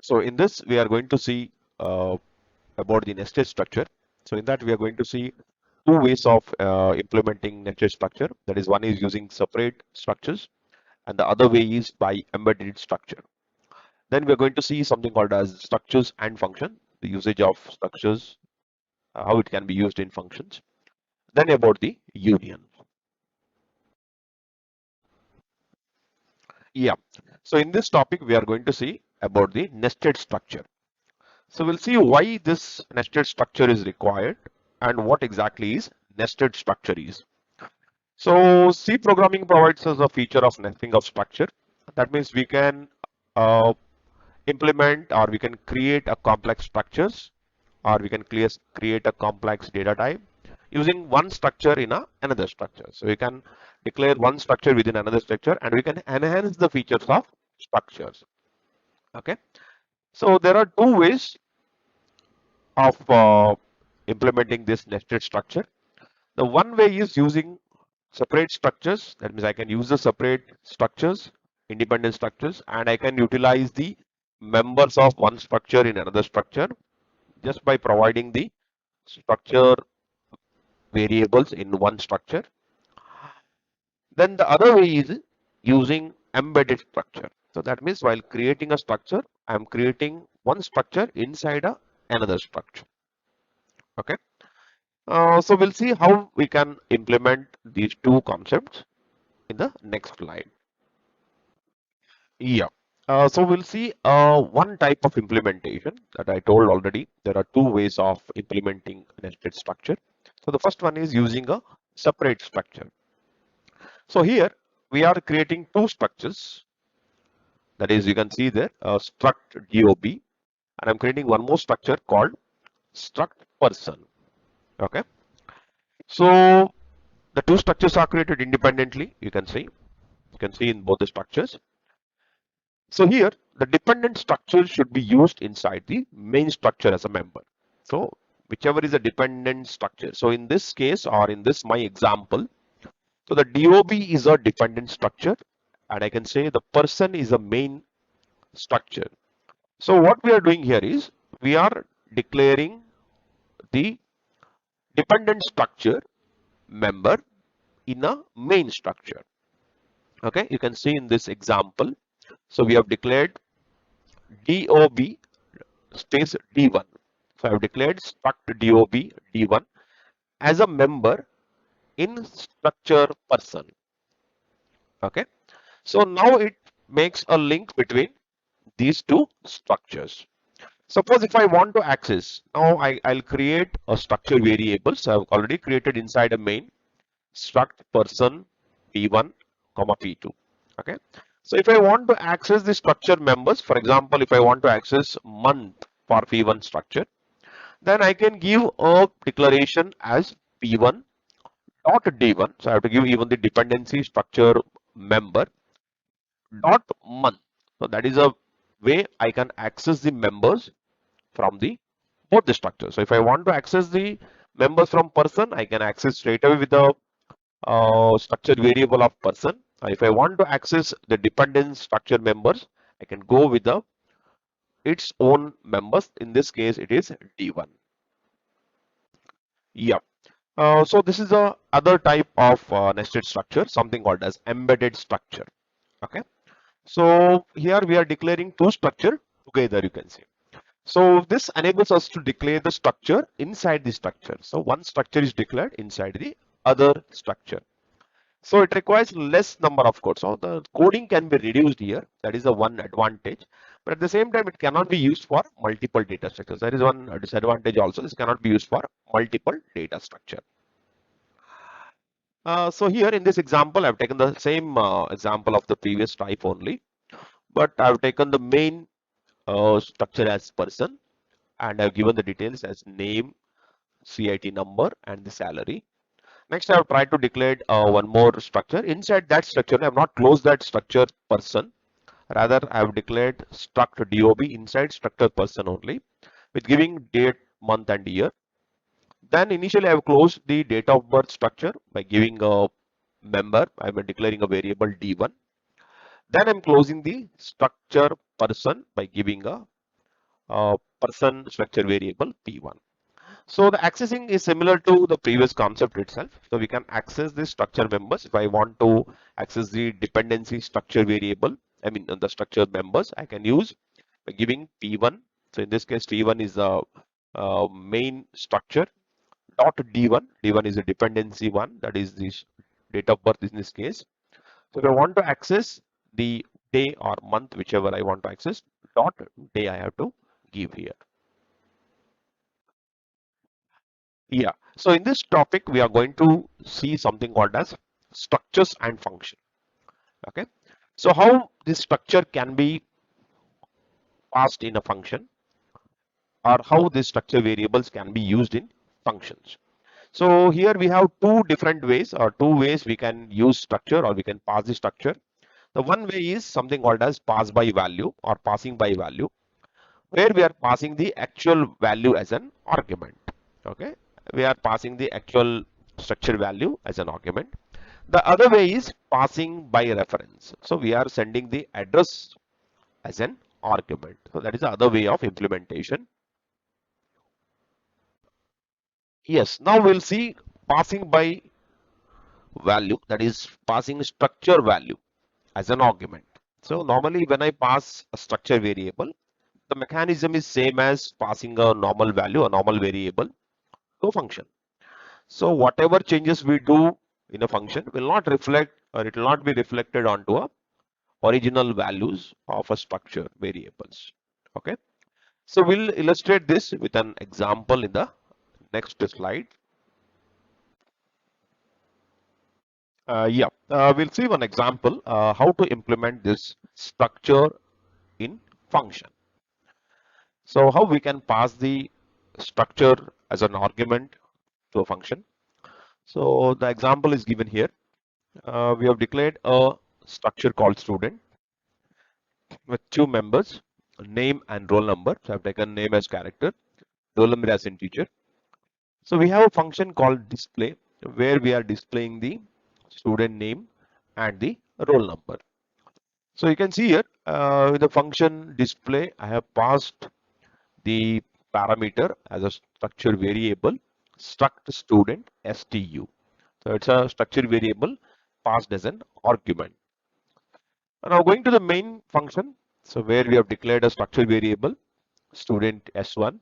So in this, we are going to see about the nested structure. So in that, we are going to see two ways of implementing nested structure. That is, one is using separate structures, and the other way is by embedded structure. Then we are going to see something called as structures and function, the usage of structures, how it can be used in functions. Then about the union. Yeah. So in this topic, we are going to see about the nested structure. So we'll see why this nested structure is required and what exactly is nested structure is. So C programming provides us a feature of nesting of structure. That means we can uh, implement or we can create a complex structures, or we can create a complex data type using one structure in another structure. So we can declare one structure within another structure and we can enhance the features of structures. Okay. So there are two ways of implementing this nested structure. The one way is using separate structures. That means I can use the separate structures, independent structures, and I can utilize the members of one structure in another structure just by providing the structure variables in one structure. Then the other way is using embedded structure. So that means while creating a structure, I am creating one structure inside another structure. Okay. So we'll see how we can implement these two concepts in the next slide. Yeah. So we'll see one type of implementation that I told already. There are two ways of implementing nested structure. So the first one is using a separate structure. So here we are creating two structures. That is, you can see there, struct DOB, and I'm creating one more structure called struct person. Okay. So the two structures are created independently. You can see in both the structures. So here, the dependent structure should be used inside the main structure as a member. So whichever is a dependent structure. So in this case, or in this my example, so the DOB is a dependent structure, and I can say the person is a main structure. So what we are doing here is we are declaring the dependent structure member in a main structure. Okay, you can see in this example. So we have declared DOB space D1. So I have declared struct DOB D1 as a member in structure person. Okay. So now it makes a link between these two structures. Suppose if I want to access, now I'll create a structure variable. So I've already created inside a main struct person P1, comma P2. Okay. So if I want to access the structure members, for example, if I want to access month for P1 structure, then I can give a declaration as P1 dot D1. So I have to give even the dependency structure member dot month. So that is a way I can access the members from the both the structures. So if I want to access the members from person, I can access straight away with the structure variable of person. If I want to access the dependent structure members, I can go with the its own members. In this case, it is D1. Yeah. So this is a other type of nested structure, something called as embedded structure. Okay. So here we are declaring two structure together, you can see. So this enables us to declare the structure inside the structure. So one structure is declared inside the other structure. So it requires less number of codes. So the coding can be reduced here. That is the one advantage. But at the same time, it cannot be used for multiple data structures. That is one disadvantage also. This cannot be used for multiple data structure. So here in this example, I've taken the same example of the previous type only. but I've taken the main structure as person, and I've given the details as name, CIT number, and the salary. Next, I've tried to declare one more structure. Inside that structure, I have not closed that structure person. Rather, I have declared struct DOB inside structure person only with giving date, month, and year. Then initially I have closed the date of birth structure by giving a member. I'm declaring a variable D1. Then I'm closing the structure person by giving a person structure variable P1. So the accessing is similar to the previous concept itself. So we can access the structure members. If I want to access the dependency structure variable, I mean the structure members, I can use by giving P1. So in this case, P1 is the main structure dot D1. D1 is a dependency one, that is the date of birth in this case. So if I want to access the day or month, whichever I want to access, dot day I have to give here. Yeah. So in this topic, we are going to see something called as structures and function. Okay. So how this structure can be passed in a function, or how these structure variables can be used in functions. So here we have two different ways, or two ways we can use structure, or we can pass the structure. The one way is something called as pass by value or passing by value, where we are passing the actual value as an argument. Okay, we are passing the actual structure value as an argument. The other way is passing by reference. So we are sending the address as an argument. So that is the other way of implementation. Yes, now we'll see passing by value, that is passing structure value as an argument. So normally when I pass a structure variable, the mechanism is same as passing a normal value, a normal variable to a function. So whatever changes we do in a function will not reflect, or it will not be reflected onto a original values of a structure variables. Okay. So we'll illustrate this with an example in the next slide. We'll see one example how to implement this structure in function. So how we can pass the structure as an argument to a function. So the example is given here. We have declared a structure called student with two members, name and roll number. So I've taken name as character, roll number as integer. So we have a function called display where we are displaying the student name and the roll number. So you can see here with the function display, I have passed the parameter as a structure variable struct student stu. So it's a structure variable passed as an argument. And now going to the main function, so where we have declared a structure variable student s1,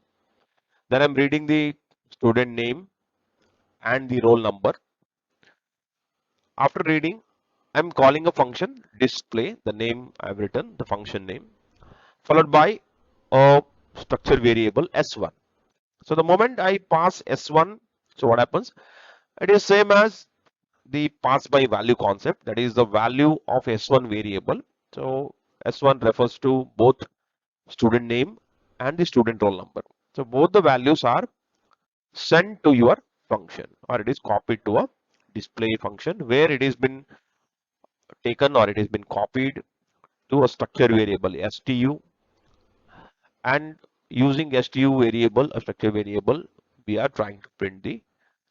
then I'm reading the student name and the roll number. After reading, I'm calling a function display, the name I've written, the function name, followed by a structure variable s1. So the moment I pass s1, so what happens? It is same as the pass by value concept, that is the value of s1 variable. So s1 refers to both student name and the student roll number. So both the values are sent to your function, or it is copied to a display function where it has been taken, or it has been copied to a structure variable stu, and using stu variable, a structure variable, we are trying to print the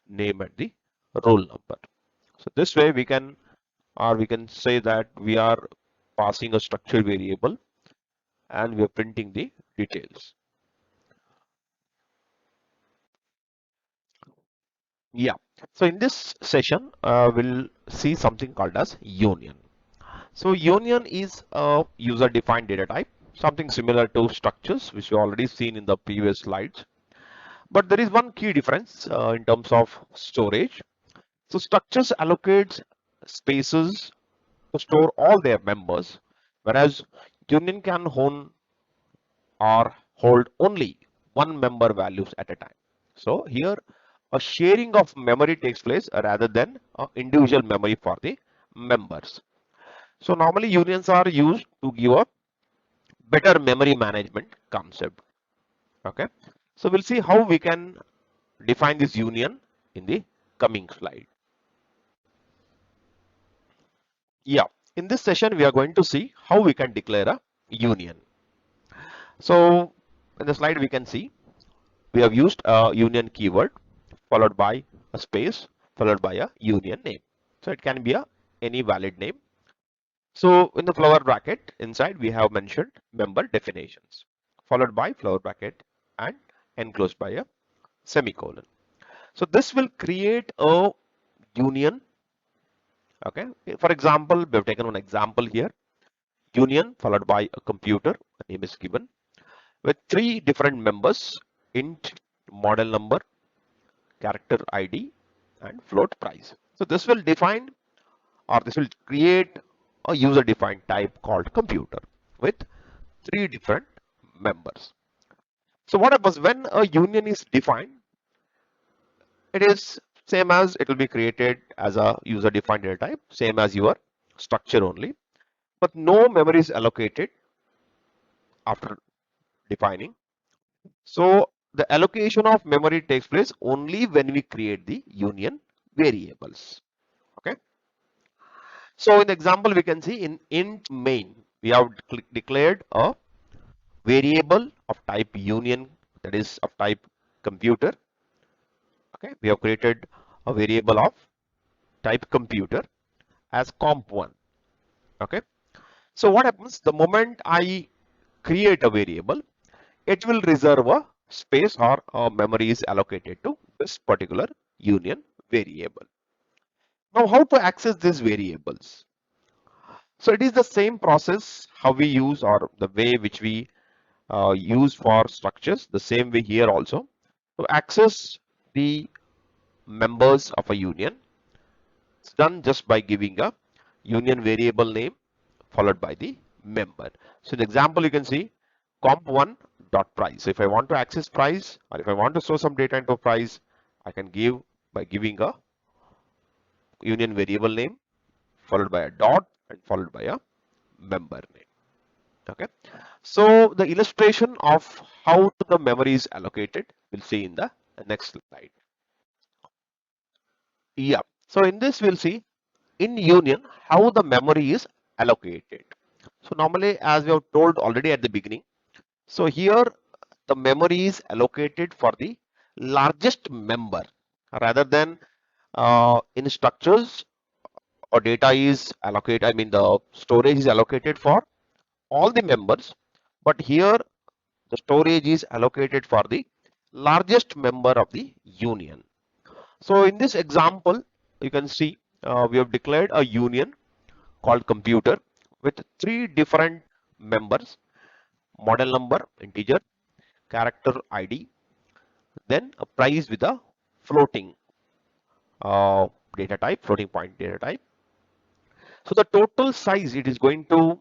name and the roll number. So this way we can, or we can say that we are passing a structure variable and we are printing the details. Yeah. So in this session, we'll see something called as union. So union is a user-defined data type, something similar to structures, which we already seen in the previous slides. But there is one key difference in terms of storage. So structures allocates spaces to store all their members, whereas union can own or hold only one member values at a time. So here a sharing of memory takes place rather than individual memory for the members. So normally unions are used to give a better memory management concept. Okay, so we'll see how we can define this union in the coming slide. Yeah, in this session we are going to see how we can declare a union. So in the slide we can see we have used a union keyword followed by a space followed by a union name. So it can be a any valid name. So in the flower bracket inside we have mentioned member definitions followed by flower bracket and enclosed by a semicolon. So this will create a union. Okay. For example, we have taken one example here. Union followed by a computer. A name is given with three different members: int, model number, character ID, and float price. So this will define or this will create a user defined type called computer with three different members. So what happens when a union is defined? It is same as it will be created as a user defined data type, same as your structure only, but no memory is allocated after defining. So the allocation of memory takes place only when we create the union variables. Okay. So in the example we can see in int main we have declared a variable of type union, that is of type computer. Okay, we have created a variable of type computer as comp1. Okay, so what happens the moment I create a variable, it will reserve a space or a memory is allocated to this particular union variable. Now how to access these variables? So it is the same process how we use or the way which we use for structures, the same way here also. To access the members of a union, it's done just by giving a union variable name followed by the member. So in the example you can see comp1 dot price. So if I want to access price or if I want to store some data into price, I can give by giving a union variable name followed by a dot and followed by a member name. Okay. So the illustration of how the memory is allocated we'll see in the next slide. Yeah. So in this we'll see in union how the memory is allocated. So normally as we have told already at the beginning, so here the memory is allocated for the largest member rather than in structures or data is allocated, I mean the storage is allocated for all the members, but here the storage is allocated for the largest member of the union. So in this example you can see we have declared a union called computer with three different members: model number integer, character ID, then a price with a floating data type, floating point data type. So the total size it is going to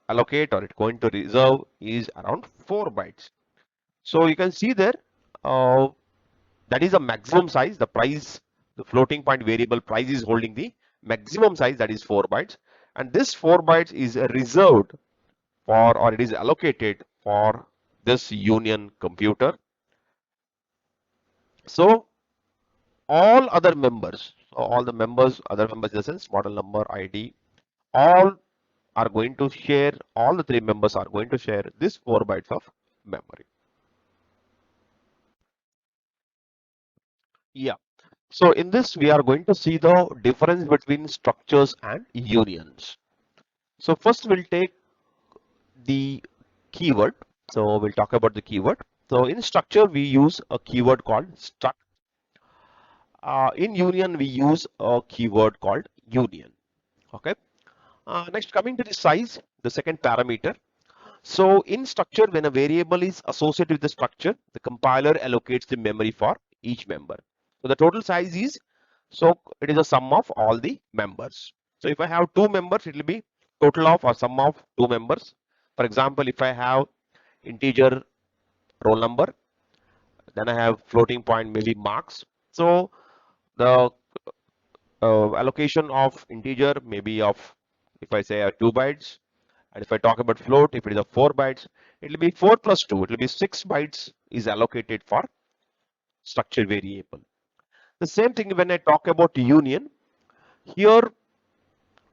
allocate or it's going to reserve is around 4 bytes. So you can see there that is a maximum size. The price, the floating point variable price is holding the maximum size, that is 4 bytes, and this 4 bytes is reserved for or it is allocated for this union computer. So all other members, so all the members, other members in the sense model number, ID, all are going to share, all the three members are going to share this 4 bytes of memory. Yeah. So in this, we are going to see the difference between structures and unions. So first we'll take the keyword. So we'll talk about the keyword. So in structure, we use a keyword called struct. In union, we use a keyword called union. Okay. Next, coming to the size, the second parameter. So in structure, when a variable is associated with the structure, the compiler allocates the memory for each member. So the total size is, so it is a sum of all the members. So if I have two members, it will be total of or sum of two members. For example, if I have integer roll number, then I have floating point maybe marks. So the allocation of integer maybe of, if I say 2 bytes, And if I talk about float, if it is a 4 bytes, it will be 4 plus 2. It will be 6 bytes is allocated for structure variable. The same thing when I talk about union. Here,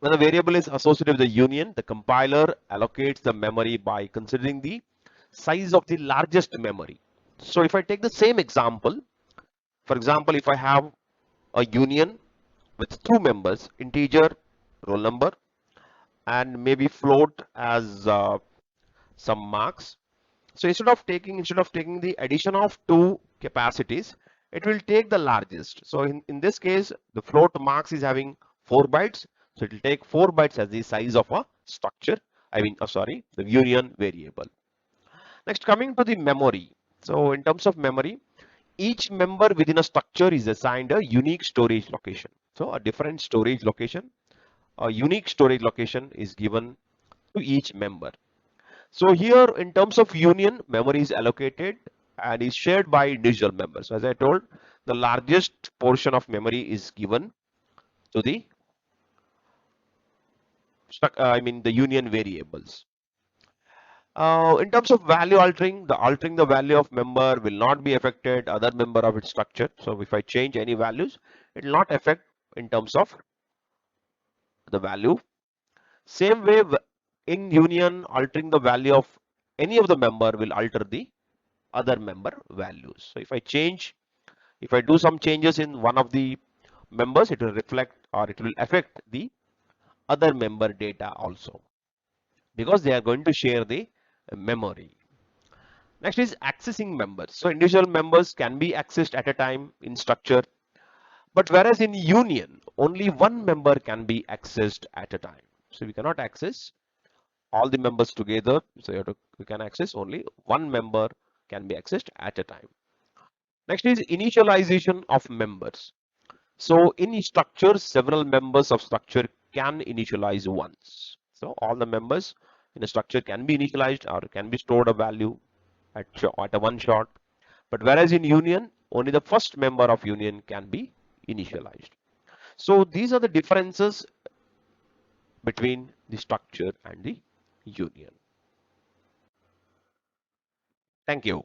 when the variable is associated with the union, the compiler allocates the memory by considering the size of the largest memory. So if I take the same example, for example, if I have a union with two members, integer, roll number, and maybe float as some marks. So instead of taking the addition of two capacities, it will take the largest. So in this case, the float marks is having 4 bytes. So it will take 4 bytes as the size of a structure. Sorry, the union variable. Next, coming to the memory. So in terms of memory, each member within a structure is assigned a unique storage location. So a different storage location, a unique storage location is given to each member. So here in terms of union, memory is allocated and is shared by individual members. So as I told, the largest portion of memory is given to the union variables. In terms of value altering the value of member will not be affected other member of its structure. So if I change any values, it will not affect in terms of the value. Same way in union, altering the value of any of the member will alter the other member values. So if I do some changes in one of the members, it will reflect or it will affect the other member data also because they are going to share the memory. Next is accessing members. So individual members can be accessed at a time in structure, but whereas in union, only one member can be accessed at a time. So we cannot access all the members together. So we can access only one member can be accessed at a time. Next is initialization of members. So in structure, several members of structure can initialize once. So all the members in a structure can be initialized or can be stored a value at a one shot. But whereas in union, only the first member of union can be initialized. So these are the differences between the structure and the union. Thank you.